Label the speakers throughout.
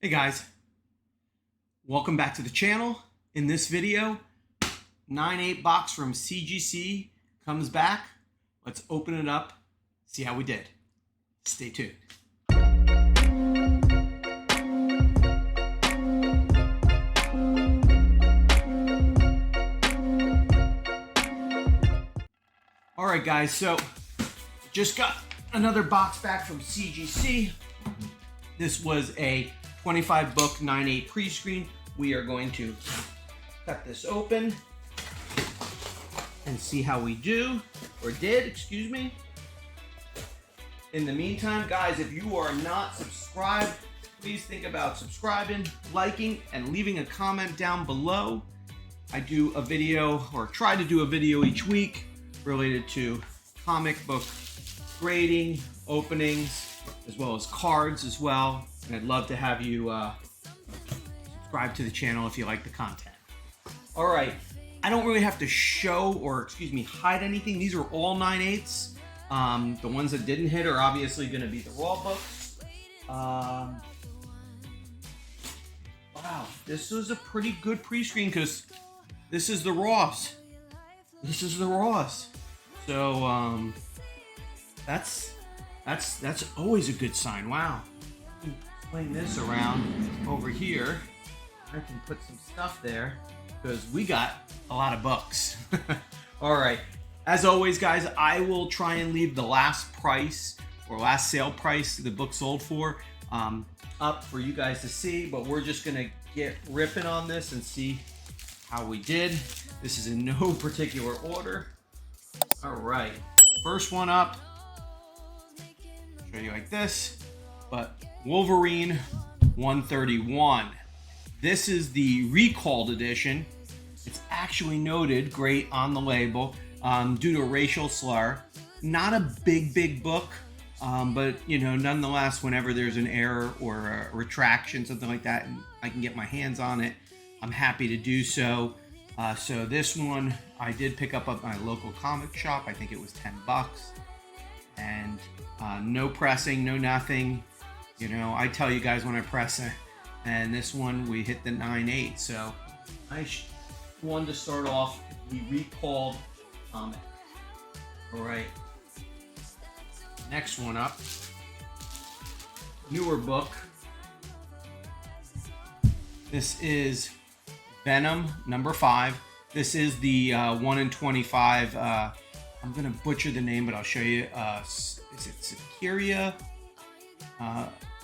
Speaker 1: Hey guys, welcome back to the channel. In this video, 9/8 box from CGC comes back. Let's open it up, see how we did. Stay tuned. All right guys, so just got another box back from CGC. This was a 25 book 9/8 pre-screen. We are going to cut this open and see how we do, or did, excuse me. In the meantime, guys, if you are not subscribed, please think about subscribing, liking, and leaving a comment down below. I do a video, or try to do a video each week related to comic book grading, openings, as well as cards as well. And I'd love to have you subscribe to the channel if you like the content. All right, I don't really have to show, or excuse me, hide anything. These are all 9/8s. The ones that didn't hit are obviously going to be the raw books. Wow, this was a pretty good pre-screen because this is the raws. This is the raws. So that's always a good sign. Wow. Swing this around over here. I can put some stuff there because we got a lot of books. All right. As always, guys, I will try and leave the last price or last sale price the book sold for up for you guys to see, but we're just gonna get ripping on this and see how we did. This is in no particular order. All right, first one up, show you like this, but Wolverine 131. This is the recalled edition. It's actually noted great on the label due to a racial slur. Not a big book, but you know, nonetheless, whenever there's an error or a retraction, something like that, and I can get my hands on it, I'm happy to do so. So this one I did pick up at my local comic shop. I think it was 10 bucks, and no pressing, no nothing. You know, I tell you guys when I press it, and this one we hit the 9/8. So nice one to start off. We recalled comic. All right, next one up, newer book. This is Venom number 5. This is the 1 in 25. I'm gonna butcher the name, but I'll show you. Is it Sicaria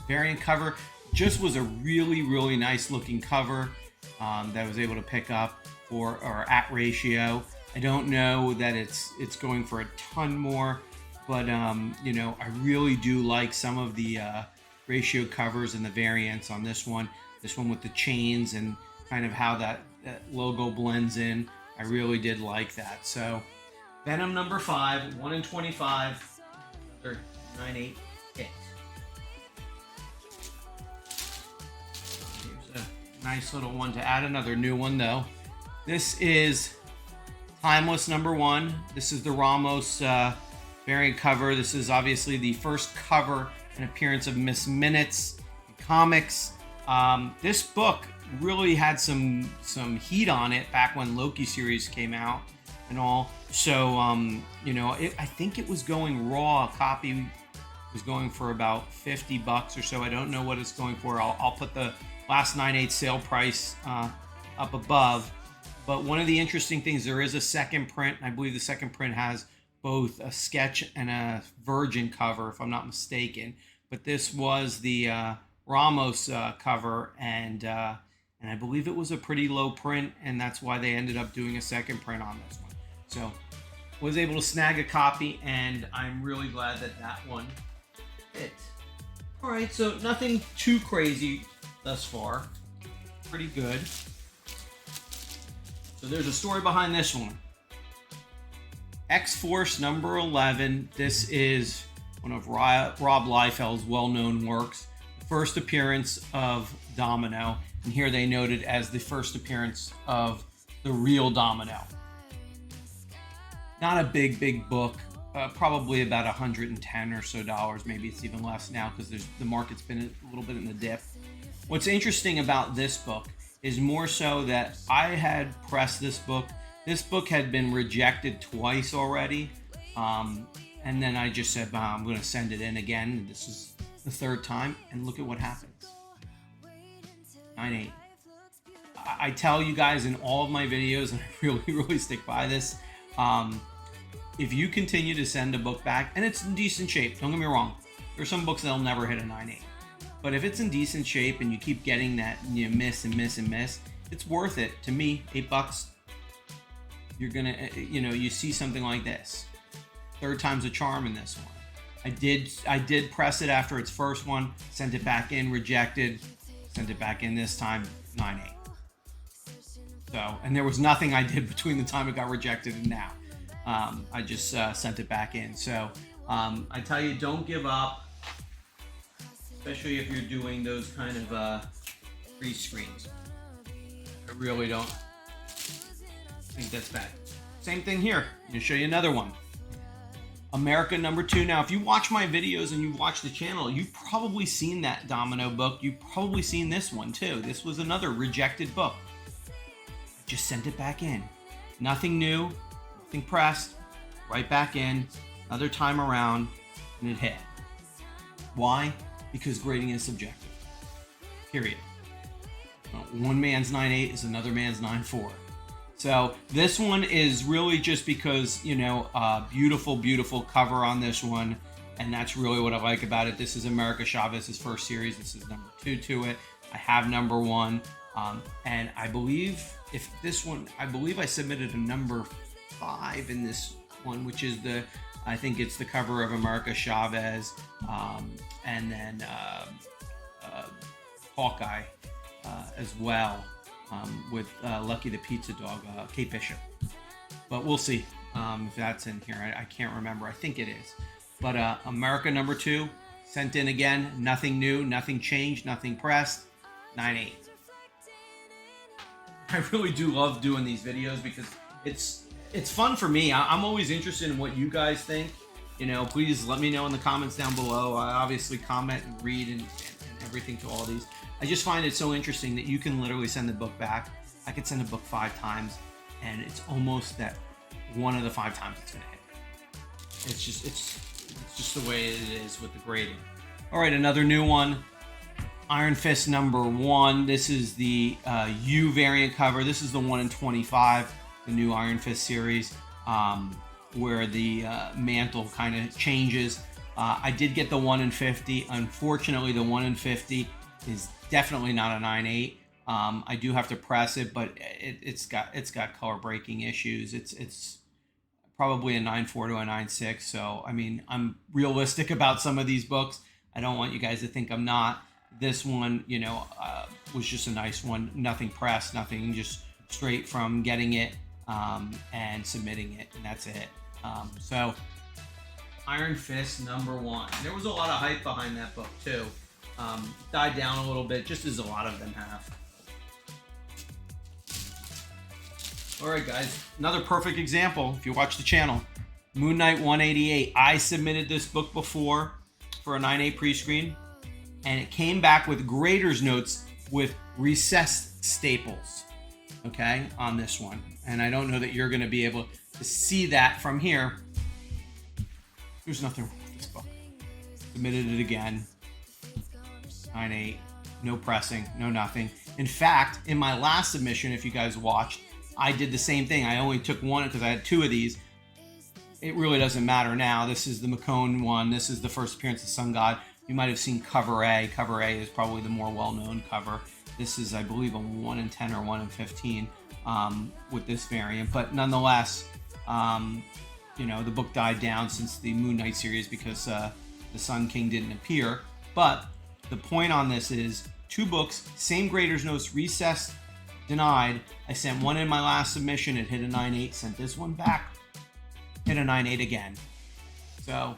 Speaker 1: variant cover? Just was a really nice looking cover that I was able to pick up for, or at ratio. I don't know that it's going for a ton more, but you know, I really do like some of the ratio covers and the variants on this one. This one with the chains and kind of how that logo blends in. I really did like that. So Venom number 5, 1 in 25, or 9/8 hits. Here's a nice little one to add, another new one though. This is Timeless number 1. This is the Ramos variant cover. This is obviously the first cover and appearance of Miss Minutes in comics. This book really had some heat on it back when Loki series came out and all. So you know, I think it was going raw. A copy was going for about 50 bucks or so. I don't know what it's going for. I'll put the last 9/8 sale price up above. But one of the interesting things, there is a second print. I believe the second print has both a sketch and a virgin cover, if I'm not mistaken. But this was the Ramos cover, and I believe it was a pretty low print, and that's why they ended up doing a second print on this one. So was able to snag a copy, and I'm really glad that that one hit. All right, so nothing too crazy thus far. Pretty good. So there's a story behind this one. X-Force number 11. This is one of Rob Liefeld's well-known works. The first appearance of Domino. And here they noted as the first appearance of the real Domino. Not a big book. Probably about $110 or so. Maybe it's even less now because the market's been a little bit in the dip. What's interesting about this book is more so that I had pressed this book. This book had been rejected twice already. And then I just said, I'm going to send it in again. This is the third time. And look at what happens. 9.8. I tell you guys in all of my videos, and I really stick by this, if you continue to send a book back, and it's in decent shape, don't get me wrong, there's some books that'll never hit a 9.8. But if it's in decent shape and you keep getting that, you miss and miss and miss, it's worth it. To me, $8, you're gonna, you see something like this. Third time's a charm in this one. I did press it after its first one, sent it back in, rejected, sent it back in this time, 9.8. So, and there was nothing I did between the time it got rejected and now. I just sent it back in. So I tell you, don't give up, especially if you're doing those kind of pre-screens. I really don't think that's bad. Same thing here. I'm going to show you another one. America #2. Now, if you watch my videos and you watch the channel, you've probably seen that Domino book. You've probably seen this one too. This was another rejected book. Just sent it back in. Nothing new, nothing pressed, right back in, another time around, and it hit. Why? Because grading is subjective. Period. One man's 9.8 is another man's 9.4. So this one is really just because, beautiful, beautiful cover on this one. And that's really what I like about it. This is America Chavez's first series. This is #2 to it. I have #1. And I believe I submitted a #5 in this one, which is I think it's the cover of America Chavez, and then Hawkeye as well, with Lucky the Pizza Dog, Kate Bishop. But we'll see if that's in here. I can't remember. I think it is. But America #2, sent in again. Nothing new, nothing changed, nothing pressed. 9.8. I really do love doing these videos because it's fun for me. I'm always interested in what you guys think. Please let me know in the comments down below. I obviously comment and read and everything to all these. I just find it so interesting that you can literally send the book back. I could send a book 5 times, and it's almost that one of the 5 times it's gonna hit. It's just the way it is with the grading. All right, another new one. Iron Fist #1. This is the U variant cover. This is the 1 in 25, the new Iron Fist series, where the mantle kind of changes. I did get the 1 in 50. Unfortunately, the 1 in 50 is definitely not a 9.8. I do have to press it, but it's got color breaking issues. It's probably a 9.4 to a 9.6. So I mean, I'm realistic about some of these books. I don't want you guys to think I'm not. This one, was just a nice one. Nothing pressed, nothing, just straight from getting it and submitting it, and that's it. So, Iron Fist #1. There was a lot of hype behind that book too. Died down a little bit, just as a lot of them have. All right, guys, another perfect example. If you watch the channel, Moon Knight 188. I submitted this book before for a 9.8 pre-screen, and it came back with grader's notes with recessed staples, okay, on this one. And I don't know that you're going to be able to see that from here. There's nothing wrong with this book. Submitted it again. 9.8, no pressing, no nothing. In fact, in my last submission, if you guys watched, I did the same thing. I only took one because I had 2 of these. It really doesn't matter now. This is the McCone one. This is the first appearance of Sun God. You might have seen cover A. Cover A is probably the more well-known cover. This is, I believe, a 1 in 10 or 1 in 15 with this variant. But nonetheless, the book died down since the Moon Knight series because the Sun King didn't appear. But the point on this is 2 books, same grader's notes, recessed, denied. I sent one in my last submission. It hit a 9.8. Sent this one back. Hit a 9.8 again. So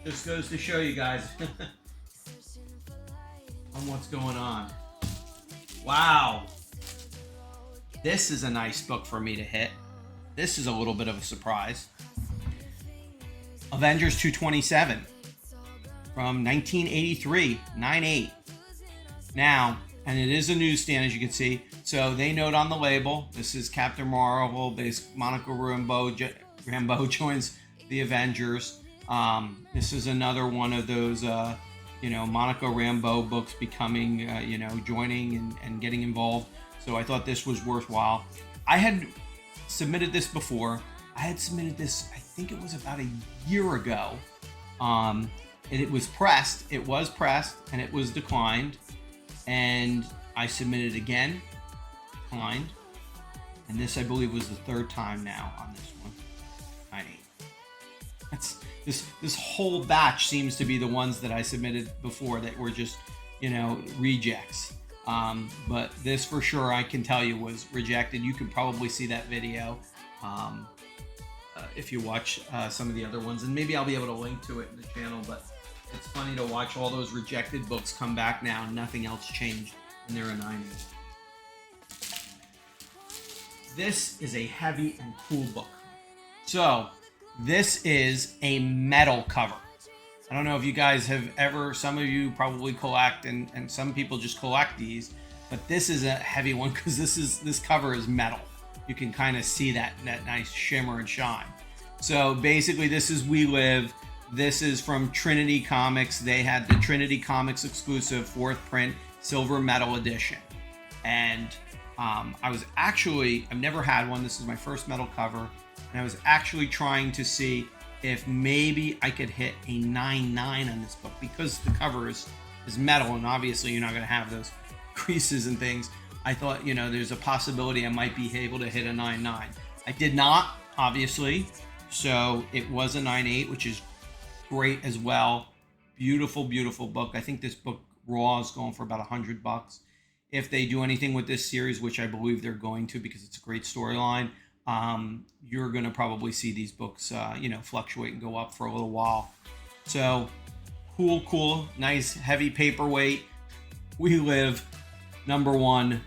Speaker 1: just goes to show you guys on what's going on. Wow. This is a nice book for me to hit. This is a little bit of a surprise. Avengers 227 from 1983, 9.8. Now, and it is a newsstand, as you can see. So they note on the label, this is Captain Marvel, Monica Rambeau joins the Avengers. This is another one of those, Monica Rambeau books becoming, joining and getting involved. So I thought this was worthwhile. I had submitted this before. I had submitted this, I think it was about a year ago. And it was pressed. It was pressed and it was declined. And I submitted again, declined. And this, I believe, was the third time now on this one. 9/8. This whole batch seems to be the ones that I submitted before that were just, rejects. But this for sure, I can tell you, was rejected. You can probably see that video if you watch some of the other ones, and maybe I'll be able to link to it in the channel. But it's funny to watch all those rejected books come back now, and nothing else changed, and they're a 9/8. This is a heavy and cool book. So this is a metal cover. I don't know if you guys have ever, some of you probably collect, and some people just collect these, but this is a heavy one because this cover is metal. You can kind of see that nice shimmer and shine. So basically this is We Live. This is from Trinity Comics. They had the Trinity Comics exclusive 4th print silver metal edition. And I've never had one. This is my first metal cover. And I was actually trying to see if maybe I could hit a 9/9 on this book, because the cover is metal, and obviously you're not going to have those creases and things. I thought, there's a possibility I might be able to hit a 9/9. I did not, obviously. So it was a 9/8, which is great as well. Beautiful, beautiful book. I think this book raw is going for about $100. If they do anything with this series, which I believe they're going to, because it's a great storyline, you're going to probably see these books, fluctuate and go up for a little while. So cool, nice heavy paperweight. We Live, #1,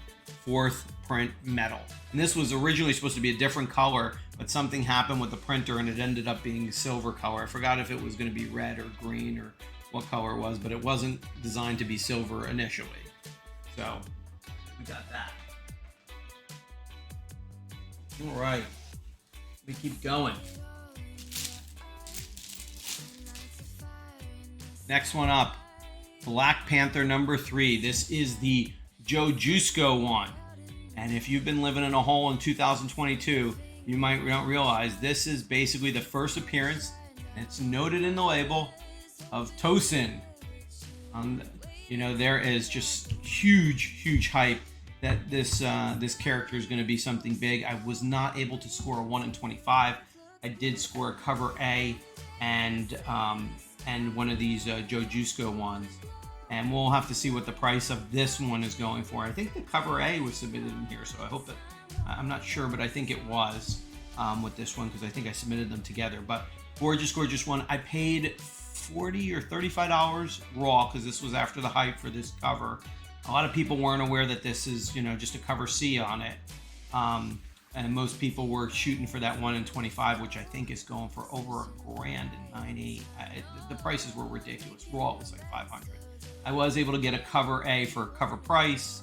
Speaker 1: 4th print metal. And this was originally supposed to be a different color, but something happened with the printer and it ended up being silver color. I forgot if it was going to be red or green or what color it was, but it wasn't designed to be silver initially. So we got that. All right, we keep going. Next one up, Black Panther #3. This is the Joe Jusko one. And if you've been living in a hole in 2022, you might not realize this is basically the first appearance, and it's noted in the label, of Tosin. There is just huge hype that this character is going to be something big. I was not able to score a 1 in 25. I did score a cover A and one of these Joe Jusko ones. And we'll have to see what the price of this one is going for. I think the cover A was submitted in here, so I hope that, I'm not sure, but I think it was with this one, because I think I submitted them together. But gorgeous one. I paid $40 or $35 raw, because this was after the hype for this cover. A lot of people weren't aware that this is, just a cover C on it. And most people were shooting for that 1 in 25, which I think is going for over $1,000 in 9/8. The prices were ridiculous. Raw was like $500. I was able to get a cover A for a cover price.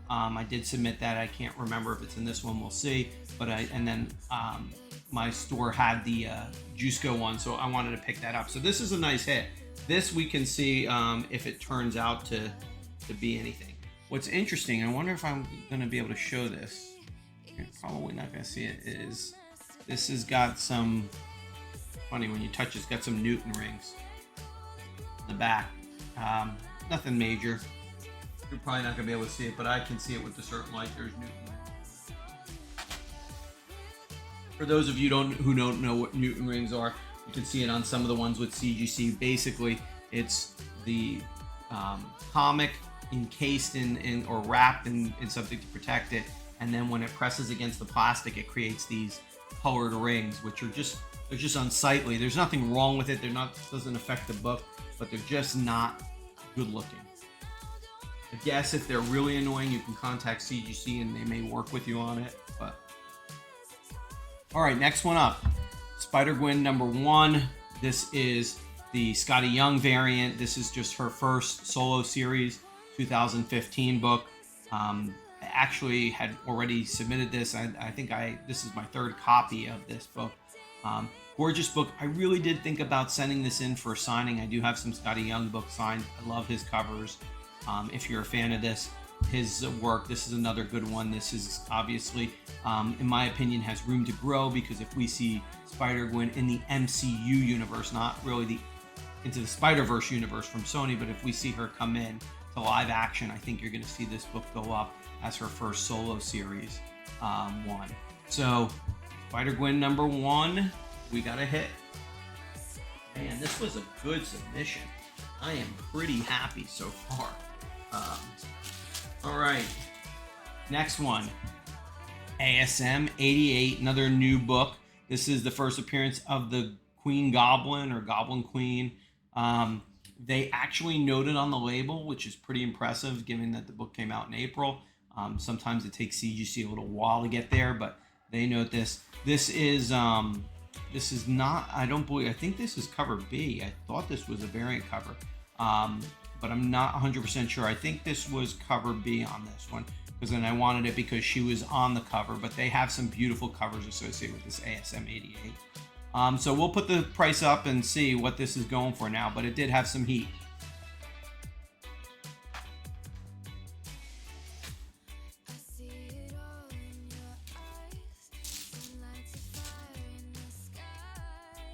Speaker 1: I did submit that. I can't remember if it's in this one. We'll see. But my store had the Jusko one, so I wanted to pick that up. So this is a nice hit. This we can see if it turns out to be anything. What's interesting, I wonder if I'm going to be able to show this. You're probably not going to see it. This has got some, funny when you touch it's got some Newton rings in the back. Nothing major. You're probably not going to be able to see it, but I can see it with a certain light. There's Newton rings. For those of you who don't know what Newton rings are, you can see it on some of the ones with CGC. Basically, it's the comic encased in or wrapped in something to protect it, and then when it presses against the plastic, it creates these colored rings, which are they're just unsightly. There's nothing wrong with it. Doesn't affect the book, but they're just not good looking. I guess if they're really annoying, you can contact CGC and they may work with you on it. But all right, next one up, Spider-Gwen #1. This is the Scotty Young variant. This is just her first solo series. 2015 book. I actually had already submitted this. I think this is my third copy of this book. Gorgeous book. I really did think about sending this in for a signing. I do have some Scotty Young books signed. I love his covers. If you're a fan of his work, this is another good one. This is obviously, in my opinion, has room to grow, because if we see Spider-Gwen in the MCU universe, not really into the Spider-Verse universe from Sony, but if we see her come in to live action, I think you're going to see this book go up as her first solo series one. So Spider-Gwen #1, we got a hit. Man, this was a good submission. I am pretty happy so far. All right, next one, ASM 88, another new book. This is the first appearance of the Queen Goblin, or Goblin Queen. They actually noted on the label, which is pretty impressive given that the book came out in April. Sometimes it takes CGC a little while to get there, but they note this. This is not, I think this is cover B. I thought this was a variant cover, but I'm not 100% sure. I think this was cover B on this one, because then I wanted it because she was on the cover, but they have some beautiful covers associated with this ASM 88. So we'll put the price up and see what this is going for now, but it did have some heat.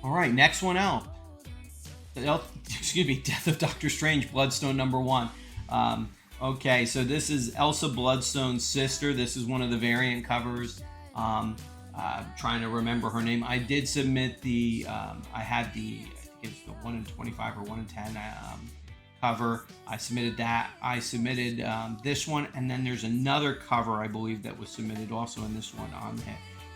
Speaker 1: All right, next one out. Death of Doctor Strange, Bloodstone #1. Okay, so this is Elsa Bloodstone's sister. This is one of the variant covers. Trying to remember her name. I did submit the, I think it's the 1 in 25 or 1 in 10 cover. I submitted that. I submitted this one, and then there's another cover, I believe, that was submitted also in this one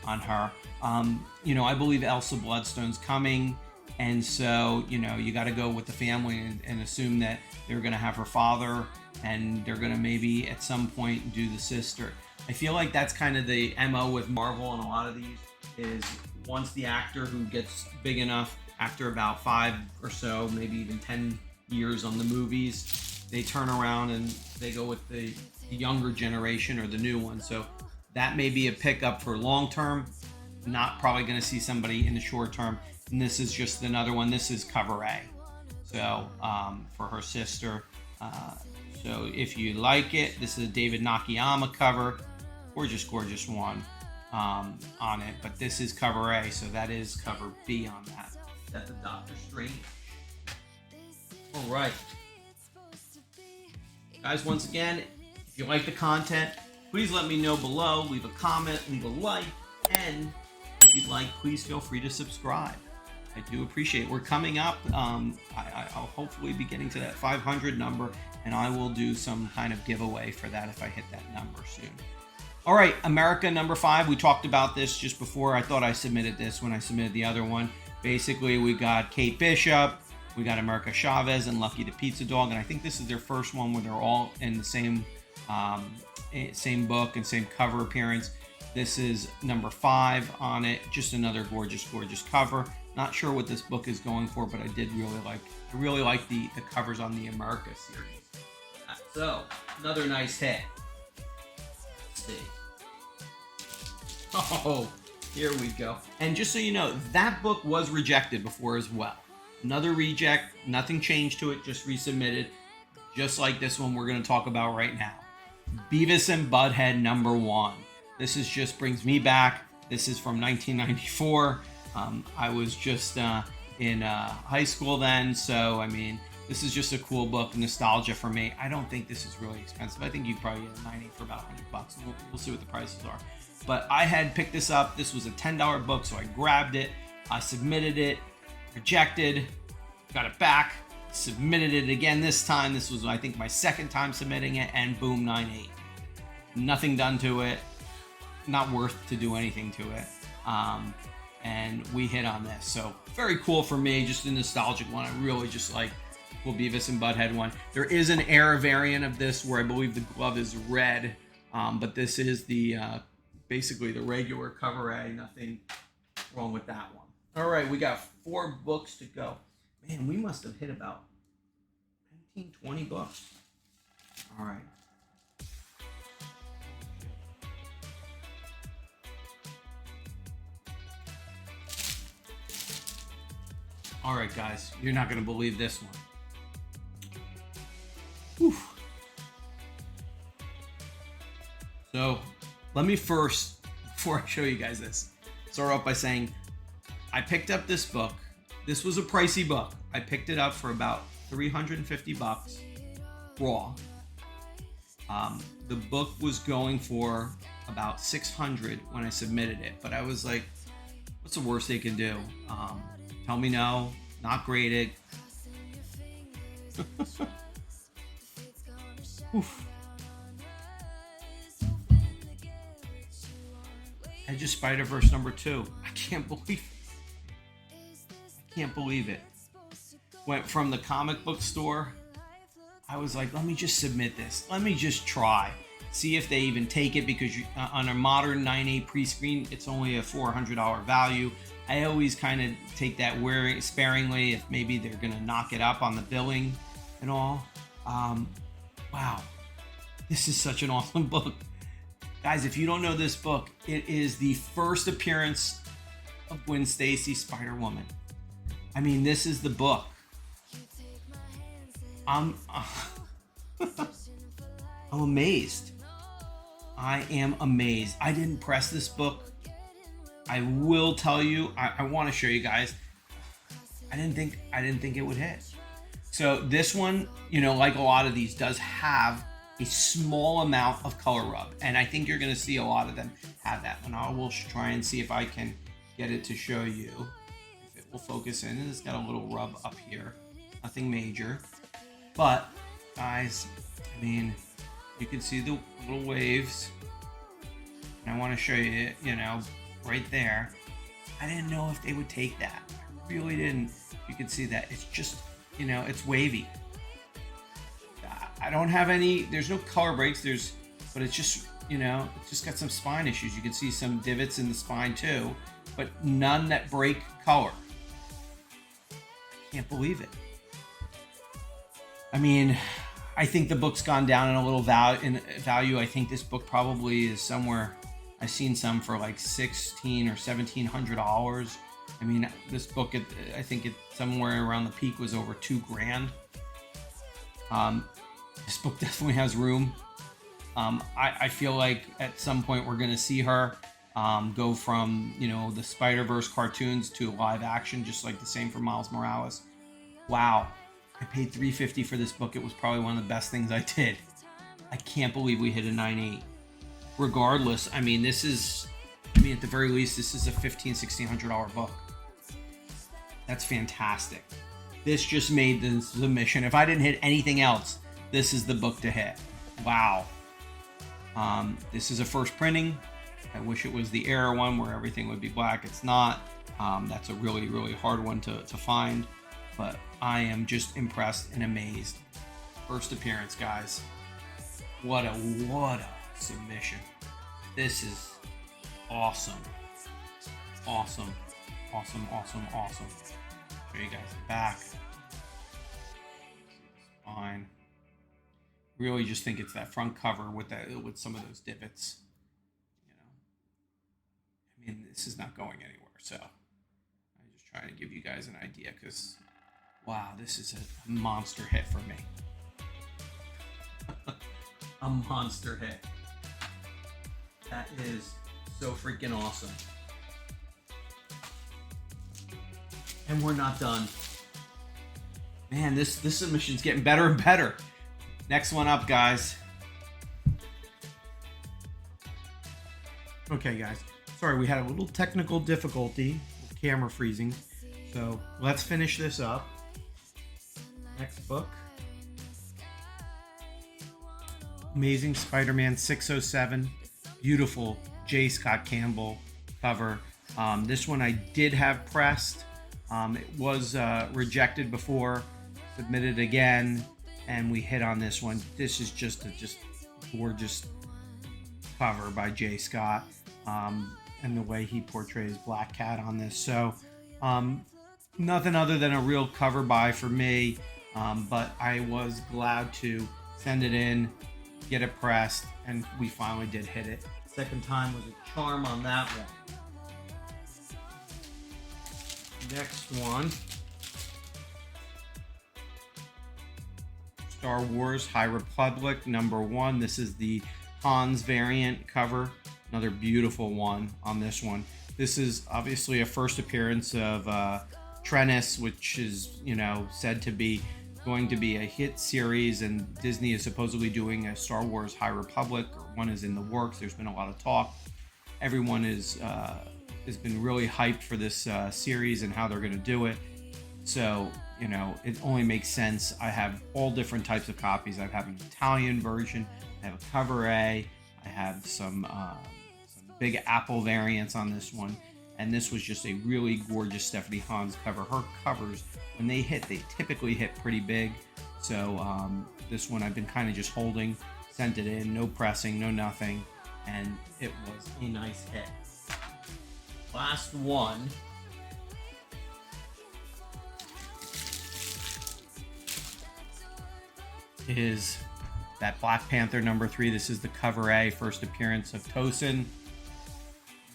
Speaker 1: on her. I believe Elsa Bloodstone's coming, and so, you got to go with the family and assume that they're going to have her father, and they're going to maybe at some point do the sister. I feel like that's kind of the MO with Marvel and a lot of these, is once the actor who gets big enough, after about 5 or so, maybe even 10 years on the movies, they turn around and they go with the younger generation or the new one. So that may be a pickup for long term. Not probably going to see somebody in the short term. And this is just another one. This is cover A. So for her sister. So if you like it, this is a David Nakayama cover. Gorgeous, gorgeous one on it. But this is cover A, so that is cover B on that. That's the Doctor Strange. All right. Guys, once again, if you like the content, please let me know below. Leave a comment, leave a like, and if you'd like, please feel free to subscribe. I do appreciate it. We're coming up. I'll hopefully be getting to that 500 number, and I will do some kind of giveaway for that if I hit that number soon. All right, America #5. We talked about this just before. I thought I submitted this when I submitted the other one. Basically, we got Kate Bishop, we got America Chavez, and Lucky the Pizza Dog, and I think this is their first one where they're all in the same book and same cover appearance. This is #5 on it. Just another gorgeous, gorgeous cover. Not sure what this book is going for, but I really like the covers on the America series. So, another nice hit. Let's see. Oh, here we go. And just so you know, that book was rejected before as well. Another reject, nothing changed to it, just resubmitted. Just like this one we're going to talk about right now. Beavis and Butthead #1. This just brings me back. This is from 1994. I was just in high school then, so I mean, this is just a cool book, nostalgia for me. I don't think this is really expensive. I think you probably get a 90 for about $100. We'll see what the prices are. But I had picked this up. This was a $10 book, so I grabbed it. I submitted it, rejected, got it back, submitted it again this time. This was, I think, my second time submitting it, and boom, 9.8. Nothing done to it. Not worth to do anything to it. And we hit on this. So very cool for me, just a nostalgic one. I really just like the cool Beavis and Butthead one. There is an Air variant of this where I believe the glove is red, but this is the basically the regular cover A. Nothing wrong with that one. All right, we got 4 books to go. Man, we must have hit about 19, 20 books. All right. All right, guys, you're not going to believe this one. Whew. So let me first, before I show you guys this, start off by saying I picked up this book. This was a pricey book. I picked it up for about $350 raw. The book was going for about $600 when I submitted it, but I was like, what's the worst they can do? Tell me no, not graded. Oof. Edge of Spider-Verse #2. I can't believe it. I can't believe it. Went from the comic book store. I was like, let me just submit this. Let me just try. See if they even take it, because on a modern 9.8 pre-screen, it's only a $400 value. I always kind of take that sparingly if maybe they're going to knock it up on the billing and all. Wow. This is such an awesome book. Guys, if you don't know this book, it is the first appearance of Gwen Stacy, Spider-Woman. I mean, this is the book. I'm amazed. I am amazed. I didn't press this book. I will tell you, I want to show you guys. I didn't think it would hit. So this one, you know, like a lot of these, does have a small amount of color rub, and I think you're going to see a lot of them have that. And I will try and see if I can get it to show you if it will focus in. And it's got a little rub up here, nothing major, but guys, I mean, you can see the little waves, and I want to show you, you know, right there. I didn't know if they would take that. I really didn't. You can see that it's just, you know, it's wavy. I don't have any, there's no color breaks, but it's just, you know, it's just got some spine issues. You can see some divots in the spine too, but none that break color. Can't believe it. I mean, I think the book's gone down in a little value. I think this book probably is somewhere, I've seen some for like $1,600 or $1,700. I mean, this book, I think it somewhere around the peak was over $2,000. This book definitely has room. I feel like at some point we're going to see her go from, you know, the Spider-Verse cartoons to live action, just like the same for Miles Morales. Wow. I paid $350 for this book. It was probably one of the best things I did. I can't believe we hit a 9.8. Regardless, I mean, this is, I mean, at the very least, this is a $1,500-$1,600 book. That's fantastic. This just made the submission. If I didn't hit anything else, this is the book to hit. Wow. This is a first printing. I wish it was the Era one where everything would be black. It's not. That's a really, really hard one to find. But I am just impressed and amazed. First appearance, guys. What a submission. This is awesome. Awesome. Awesome, awesome, awesome. Show you guys the back. Fine. Really just think it's that front cover with some of those divots. You know, I mean, this is not going anywhere. So I'm just trying to give you guys an idea, because wow, this is a monster hit for me. A monster hit. That is so freaking awesome. And we're not done. Man, this submission's getting better and better. Next one up, guys. Okay, guys. Sorry, we had a little technical difficulty with camera freezing. So let's finish this up. Next book. Amazing Spider-Man 607. Beautiful J. Scott Campbell cover. This one I did have pressed. It was rejected before, submitted again, and we hit on this one. This is just a gorgeous cover by J. Scott, and the way he portrays Black Cat on this. So nothing other than a real cover buy for me, but I was glad to send it in, get it pressed, and we finally did hit it. Second time was a charm on that one. Next one, Star Wars High Republic #1. This is the Hans variant cover. Another beautiful one on this one. This is obviously a first appearance of Trennis, which is, you know, said to be going to be a hit series, and Disney is supposedly doing a Star Wars High Republic, or one is in the works. There's been a lot of talk. Everyone has been really hyped for this series and how they're going to do it. So, you know, it only makes sense. I have all different types of copies. I have an Italian version. I have a cover A. I have some Big Apple variants on this one. And this was just a really gorgeous Stephanie Hans cover. Her covers, when they hit, they typically hit pretty big. So this one I've been kind of just holding, sent it in, no pressing, no nothing. And it was a nice hit. Last one is that Black Panther #3. This is the cover A, first appearance of Tosin,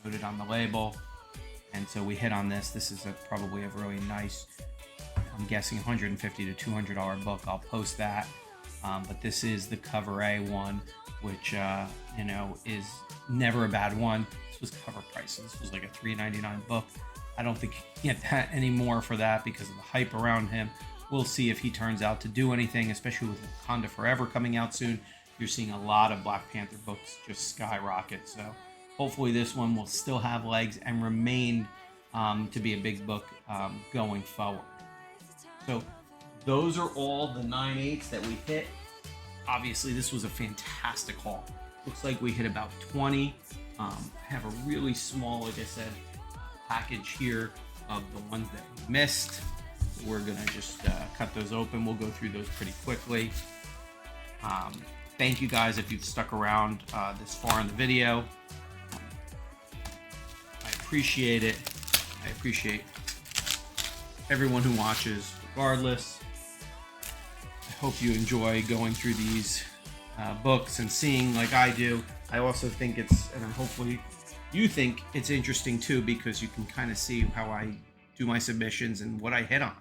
Speaker 1: noted on the label. And so we hit on this. This is probably a really nice, I'm guessing $150 to $200 book. I'll post that. But this is the cover A one, which, you know, is never a bad one. This was cover price. So this was like a $3.99 book. I don't think you can get that anymore for that because of the hype around him. We'll see if he turns out to do anything, especially with Wakanda Forever coming out soon. You're seeing a lot of Black Panther books just skyrocket. So hopefully this one will still have legs and remain to be a big book going forward. So those are all the 9/8 that we hit. Obviously, this was a fantastic haul. Looks like we hit about 20. I have a really small, like I said, package here of the ones that we missed. We're gonna just cut those open. We'll go through those pretty quickly. Thank you guys if you've stuck around this far in the video. I appreciate it. I appreciate everyone who watches regardless. I hope you enjoy going through these books and seeing like I do. I also think it's, and hopefully you think it's interesting too, because you can kind of see how I do my submissions and what I hit on,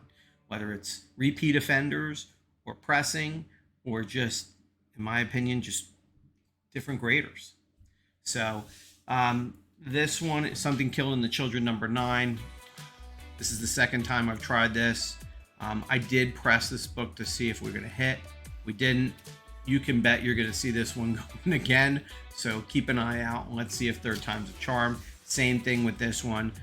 Speaker 1: whether it's repeat offenders or pressing or just, in my opinion, just different graders. So this one is Something Killing the Children #9. This is the second time I've tried this. I did press this book to see if we're going to hit. We didn't. You can bet you're going to see this one going again. So keep an eye out and let's see if third time's a charm. Same thing with this one.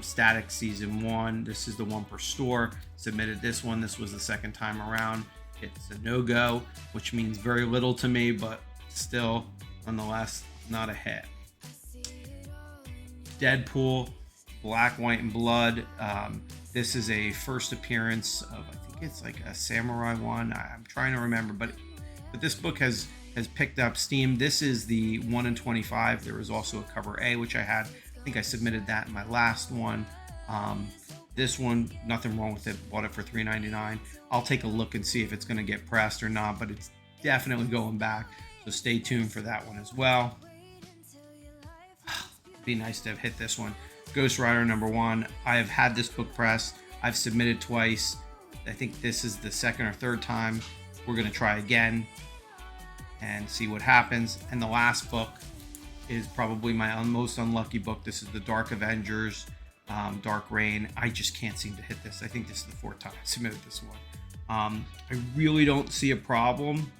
Speaker 1: Static Season 1. This is the one per store. Submitted this one. This was the second time around. It's a no-go, which means very little to me, but still, nonetheless, not a hit. Deadpool, Black, White, and Blood. This is a first appearance of, I think it's like a samurai one. I'm trying to remember, but this book has picked up steam. This is the 1 in 25. There was also a cover A, which I had. I think I submitted that in my last one. This one, nothing wrong with it. Bought it for $3.99. I'll take a look and see if it's going to get pressed or not, but it's definitely going back. So stay tuned for that one as well. Be nice to have hit this one. Ghost Rider #1. I have had this book pressed. I've submitted twice. I think this is the second or third time. We're going to try again and see what happens. And the last book is probably my most unlucky book. This is the Dark Avengers, Dark Reign. I just can't seem to hit this. I think this is the fourth time I submitted this one. I really don't see a problem.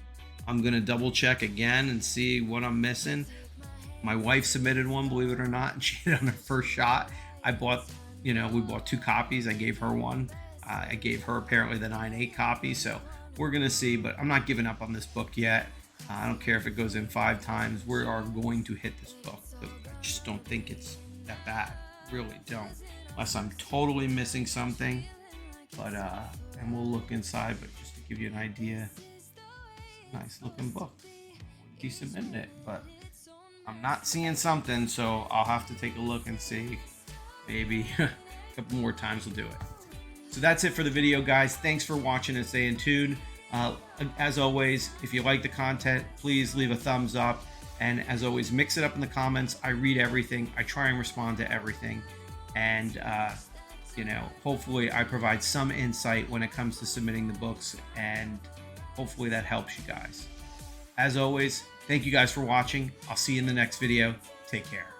Speaker 1: I'm going to double check again and see what I'm missing. My wife submitted one, believe it or not, and she hit on her first shot. I bought, we bought 2 copies. I gave her one. I gave her apparently the 9/8 copy. So we're going to see, but I'm not giving up on this book yet. I don't care if it goes in 5 times. We are going to hit this book. I just don't think it's that bad. Really don't. Unless I'm totally missing something. But, and we'll look inside, but just to give you an idea, it's a nice looking book. I wouldn't be submitting it, but I'm not seeing something, so I'll have to take a look and see. Maybe a couple more times we'll do it. So that's it for the video, guys. Thanks for watching and staying tuned. As always, if you like the content, please leave a thumbs up. And as always, mix it up in the comments. I read everything. I try and respond to everything. And, you know, hopefully I provide some insight when it comes to submitting the books. And hopefully that helps you guys. As always, thank you guys for watching. I'll see you in the next video. Take care.